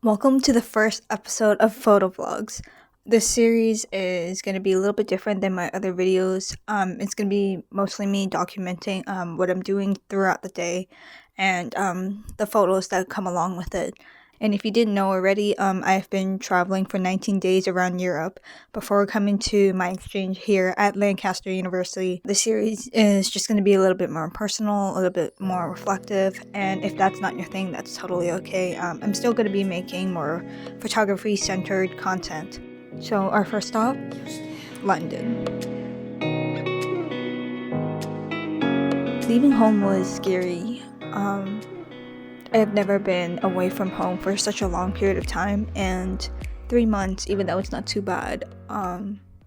Welcome to the first episode of Photovlogs. This series is going to be a little bit different than my other videos. It's going to be mostly me documenting what I'm doing throughout the day and the photos that come along with it. And if you didn't know already, I've been traveling for 19 days around Europe before coming to my exchange here at Lancaster University. The series is just going to be a little bit more personal, a little bit more reflective, and if that's not your thing, that's totally okay. I'm still going to be making more photography-centered content. So our first stop, London. Leaving home was scary. I have never been away from home for such a long period of time, and 3 months, even though it's not too bad,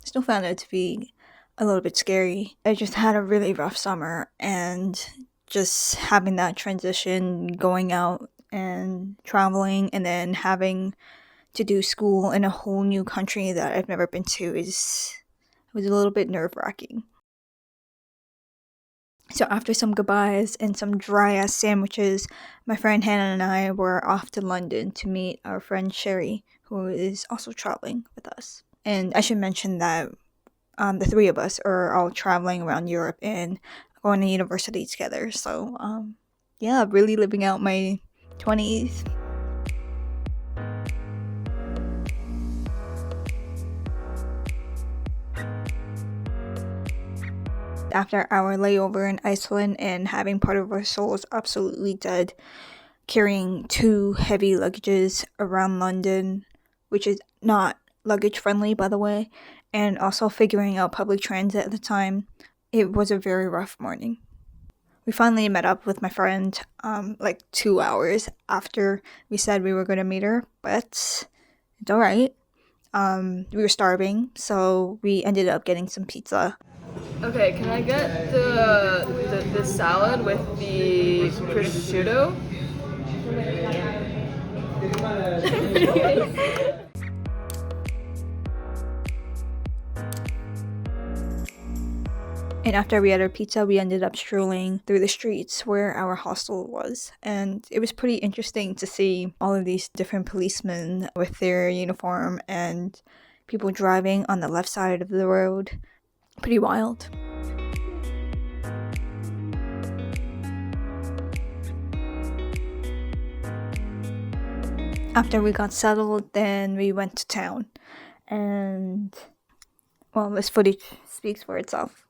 still found it to be a little bit scary. I just had a really rough summer, and just having that transition, going out and traveling, and then having to do school in a whole new country that I've never been to was a little bit nerve-wracking. So after some goodbyes and some dry-ass sandwiches, my friend Hannah and I were off to London to meet our friend Sherry, who is also traveling with us. And I should mention that the three of us are all traveling around Europe and going to university together. So, yeah, really living out my 20s. After our layover in Iceland and having part of our souls absolutely dead, carrying 2 heavy luggages around London, which is not luggage friendly, by the way, and also figuring out public transit at the time, it was a very rough morning. We finally met up with my friend like 2 hours after we said we were going to meet her, but it's alright. We were starving, so we ended up getting some pizza. Okay, can I get the salad with the prosciutto? And after we had our pizza, we ended up strolling through the streets where our hostel was. And it was pretty interesting to see all of these different policemen with their uniform and people driving on the left side of the road. Pretty wild. After we got settled, then we went to town. And, well, this footage speaks for itself.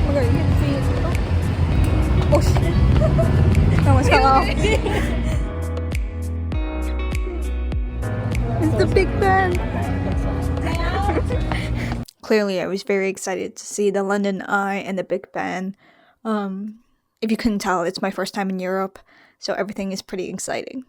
Okay, you can see it. Oh shit. That was fell off. It's the Big Ben. Clearly, I was very excited to see the London Eye and the Big Ben. If you couldn't tell, it's my first time in Europe, so everything is pretty exciting.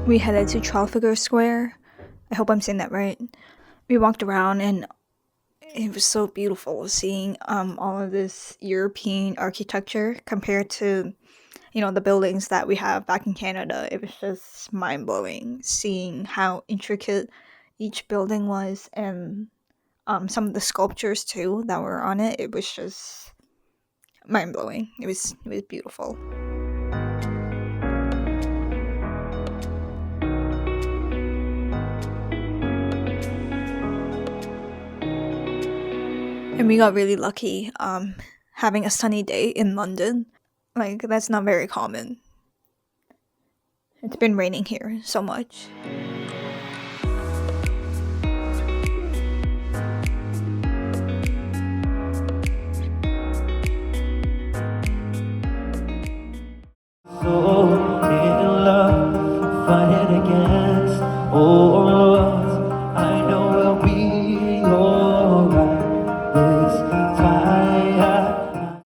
We headed to Trafalgar Square. I hope I'm saying that right. We walked around and it was so beautiful seeing all of this European architecture compared to, the buildings that we have back in Canada. It was just mind-blowing seeing how intricate each building was, and some of the sculptures too that were on it. It was just mind-blowing. It was beautiful. And we got really lucky having a sunny day in London. Like, that's not very common. It's been raining here so much. So in love, fight it against all odds. I know we'll be alright this time.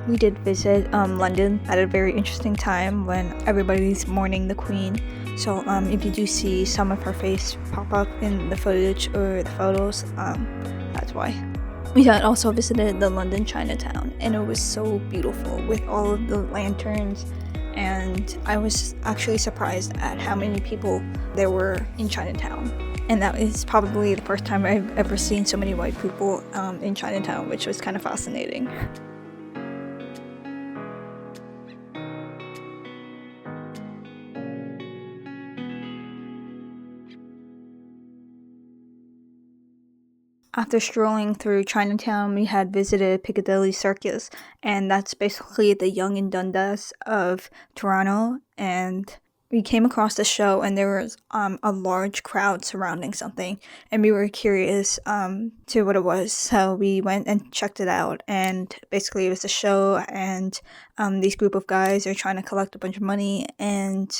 We did visit London at a very interesting time when everybody's mourning the Queen. So if you do see some of her face pop up in the footage or the photos, that's why. We had also visited the London Chinatown, and it was so beautiful with all of the lanterns, and I was actually surprised at how many people there were in Chinatown. And that is probably the first time I've ever seen so many white people in Chinatown, which was kind of fascinating. After strolling through Chinatown, we had visited Piccadilly Circus, and that's basically the Young and Dundas of Toronto. And we came across the show, and there was a large crowd surrounding something, and we were curious to what it was. So we went and checked it out, and basically it was a show, and these group of guys are trying to collect a bunch of money, and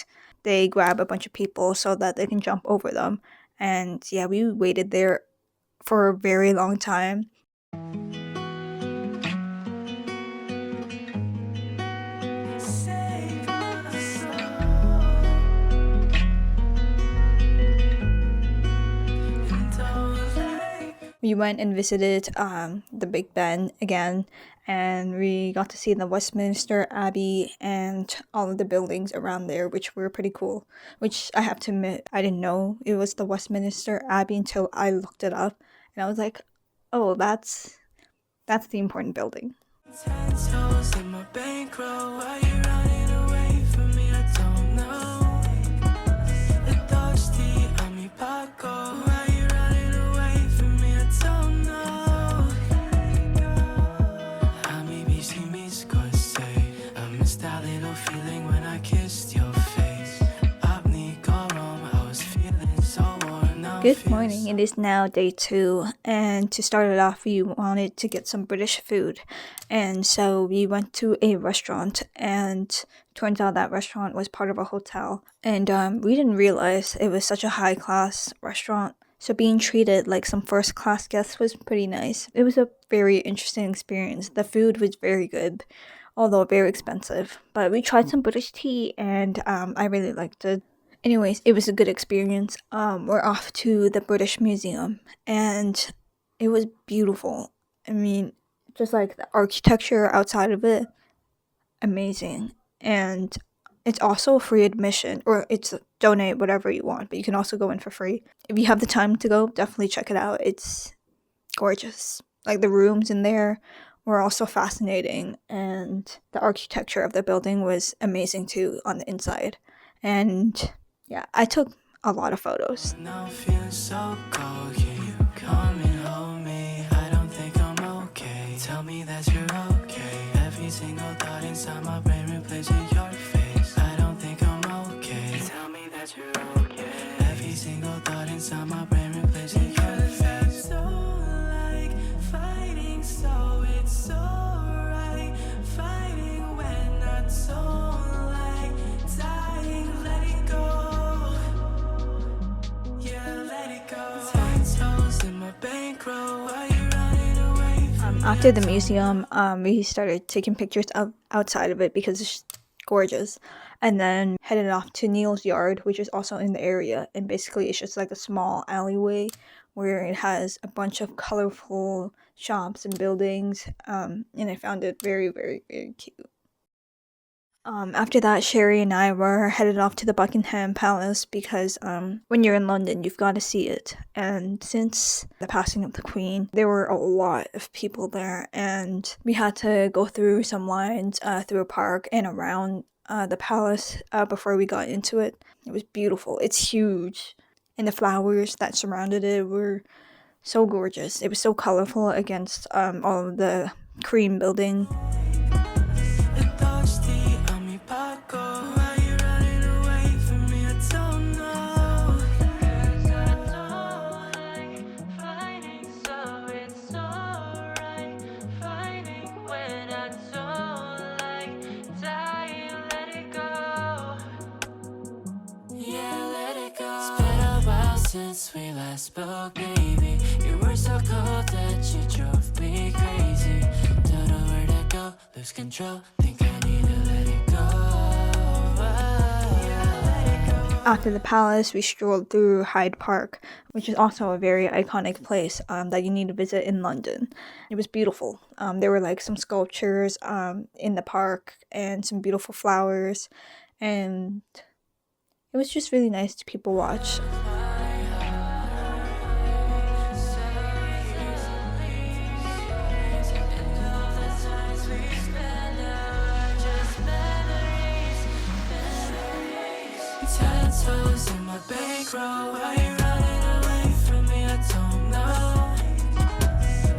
they grab a bunch of people so that they can jump over them. And yeah, we waited there for a very long time. We went and visited the Big Ben again, and we got to see the Westminster Abbey and all of the buildings around there, which were pretty cool. Which I have to admit, I didn't know it was the Westminster Abbey until I looked it up, and I was like, oh, that's the important building. Good morning, it is now day 2, and to start it off, we wanted to get some British food, and so we went to a restaurant, and turns out that restaurant was part of a hotel, and we didn't realize it was such a high-class restaurant, so being treated like some first-class guests was pretty nice. It was a very interesting experience. The food was very good, although very expensive, but we tried some British tea, and I really liked it. Anyways, it was a good experience. We're off to the British Museum, and it was beautiful. I mean, just like the architecture outside of it, amazing. And it's also free admission, or it's donate whatever you want, but you can also go in for free. If you have the time to go, definitely check it out. It's gorgeous. Like, the rooms in there were also fascinating, and the architecture of the building was amazing too on the inside. And yeah, I took a lot of photos. Now feeling so cold, can you come and hold me? I don't think I'm okay. Tell me that you're okay. Every single thought inside my brain replaces your face. I don't think I'm okay. Tell me that you're okay. Every single thought inside my brain replaces your face. So like fighting, so it's alright. Fighting when not so like dying, let it go. After the museum, we started taking pictures of outside of it because it's gorgeous, and then headed off to Neal's yard, which is also in the area, and basically it's just like a small alleyway where it has a bunch of colorful shops and buildings, and I found it very, very, very cute. After that, Sherry and I were headed off to the Buckingham Palace because when you're in London, you've got to see it. And since the passing of the Queen, there were a lot of people there, and we had to go through some lines through a park and around the palace before we got into it. It was beautiful. It's huge, and the flowers that surrounded it were so gorgeous. It was so colorful against all of the cream building. Since we last spoke, baby, you were so cold that you drove me crazy. Don't know where to go, lose control. Think I need to let it go. After the palace, we strolled through Hyde Park, which is also a very iconic place that you need to visit in London. It was beautiful. There were like some sculptures in the park and some beautiful flowers, and it was just really nice to people watch. Tattoos in my bankroll. Why you running away from me? I don't know.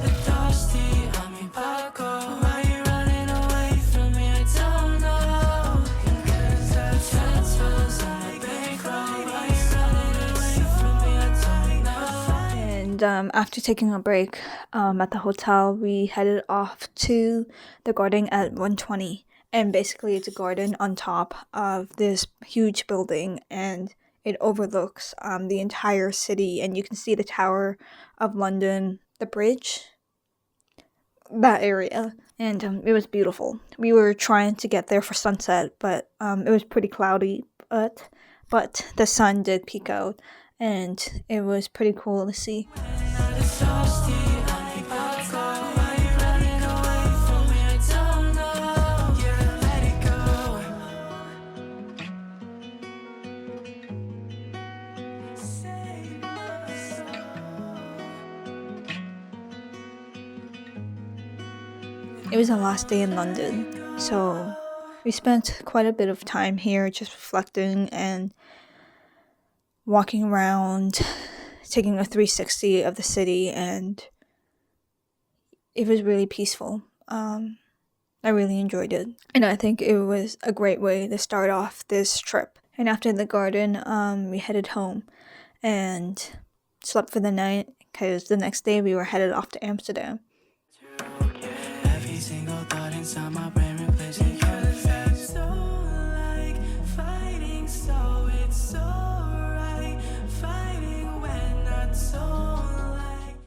The thirsty, I mean Paco. Why you running away from me? I don't know. Tattoos in my bankroll. Why you running away from me? I don't know. And after taking a break at the hotel, we headed off to the garden at 120. And basically it's a garden on top of this huge building, and it overlooks the entire city, and you can see the Tower of London, the bridge, that area, and it was beautiful. We were trying to get there for sunset, but it was pretty cloudy, but the sun did peek out, and it was pretty cool to see. It was the last day in London, so we spent quite a bit of time here just reflecting and walking around, taking a 360 of the city, and it was really peaceful. I really enjoyed it, and I think it was a great way to start off this trip. And after the garden, we headed home and slept for the night, because the next day we were headed off to Amsterdam. Every single thought inside my brain replaces